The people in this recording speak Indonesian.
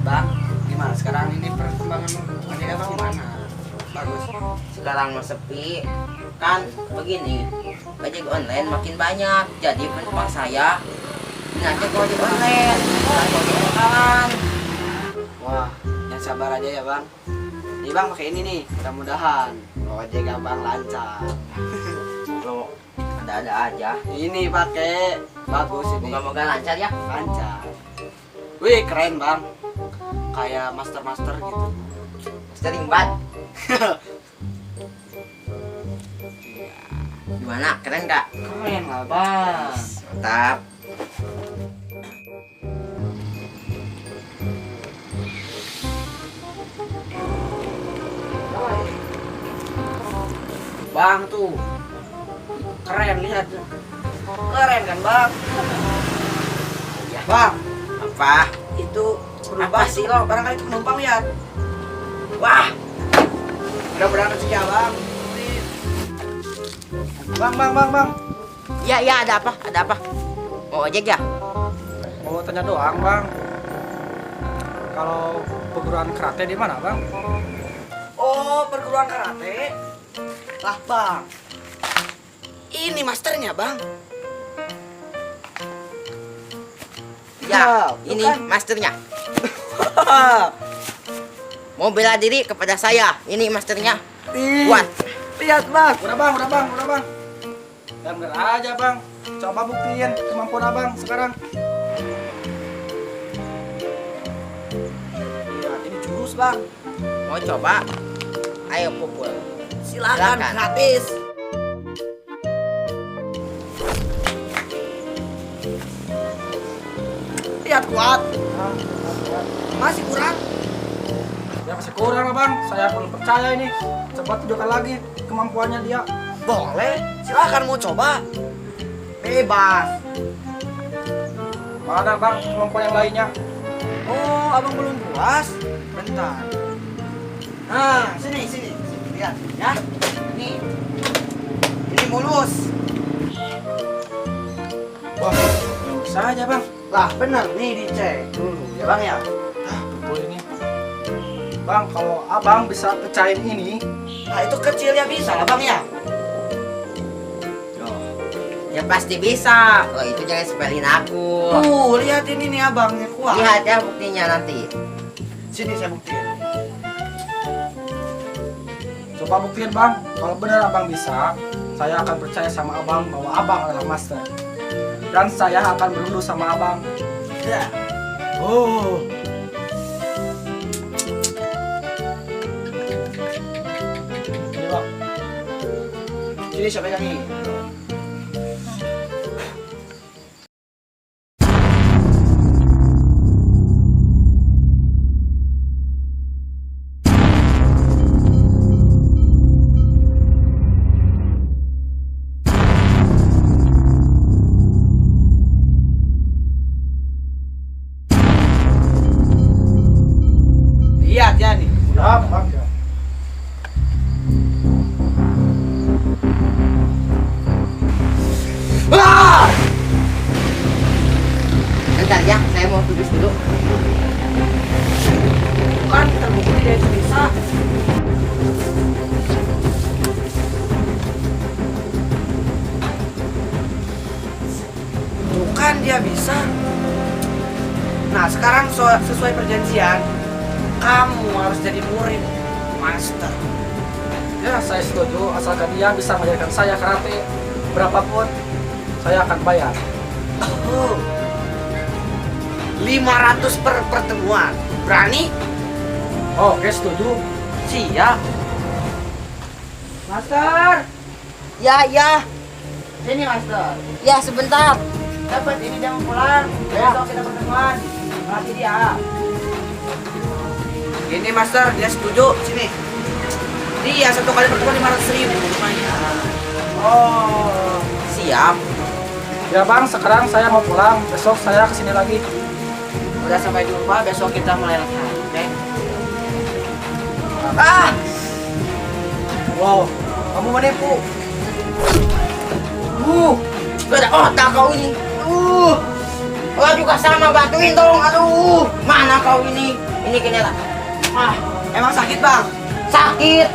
Bang, gimana sekarang ini perkembangan ojek abang gimana? Bagus. Sekarang mah sepi kan begini, ojek online makin banyak, jadi penumpang saya ngajak ke ojek online bukan ke ojek lokalan. Wah, yang sabar aja ya bang. Nih bang pakai ini nih, mudah-mudahan ojek abang lancar. Lo ada-ada aja, Ini pakai bagus ini. moga-moga lancar ya. Lancar. Wih keren bang. Kayak master gitu. Sering banget. Gimana, keren gak? Keren lah bang. Mantap. Bang tuh. Keren lihat. Keren kan bang? Ya. Bang, Apa? itu berubah sih lo. Barangkali itu penumpang lihat. Wah. Mudah-mudahan rezeki abang. Bang. Ya, ada apa? Ada apa? Mau ojek ya? Mau tanya doang bang, kalau perguruan karate di mana bang? Oh, perguruan karate. Lah bang. Ini masternya bang. Ya, Tuh ini kan. masternya. Mau bela diri kepada saya. Ini masternya. Ih, Kuat. lihat bang. Udah bang. Dan bener aja bang, coba buktiin kemampuan abang sekarang. Ya, ini jurus bang. Mau coba? Ayo pukul. Silakan Silakan. gratis. Lihat kuat. Masih kurang. Ya masih kurang lah bang, saya belum percaya ini. Coba tunjukkan lagi kemampuannya dia. Boleh. Silakan mau coba. Bebas. Mana bang kemampuan yang lainnya? Oh, abang belum puas? Bentar. Nah, sini. Lihat, ya. Nih. Ini mulus. Wah, bisa aja bang. Lah, bener nih dicek dulu ya bang ya. Betul ini. Bang, kalau abang bisa pecahin ini, Nah, itu kecilnya bisa lah bang ya. Ya pasti bisa. Oh, itu jangan sepelin aku. Lihat ini nih abangnya kuat. Lihat ya buktinya nanti. Sini saya buktiin. coba buktiin bang. Kalau benar abang bisa, saya akan percaya sama abang bahwa abang adalah master. Dan saya akan berlulu sama abang. Ya. Oh. Ini bang. Sini saya pegang ini. Lihat ya nih. Ya, bang. Ya. Ah! Bentar ya, saya mau tulis dulu. Kan terbukti dia itu bisa. Bukan dia bisa. Nah sekarang sesuai perjanjian, kamu harus jadi murid master. Ya, saya setuju. Asalkan dia bisa mengajarkan saya karate berapapun, saya akan bayar. Oh, 500 per pertemuan. Berani? Oke, setuju. Siap. Master. Ya. Sini master. Ya sebentar. Dapat ini jam pulang. Besok kita pertemuan. Mati dia. Ini master, dia setuju. Sini. Dia satu kali pertemuan 500.000 lumayan. Oh, siap. Ya bang, sekarang saya mau pulang. Besok saya kesini lagi. Udah sampai jumpa, besok kita mulai latihan, oke? Ah! Wow, Kamu menipu. Gak ada otak kau ini. Kau juga sama, bantuin dong. Aduh, mana kau ini? Ini kenyataan. Emang sakit bang? Sakit.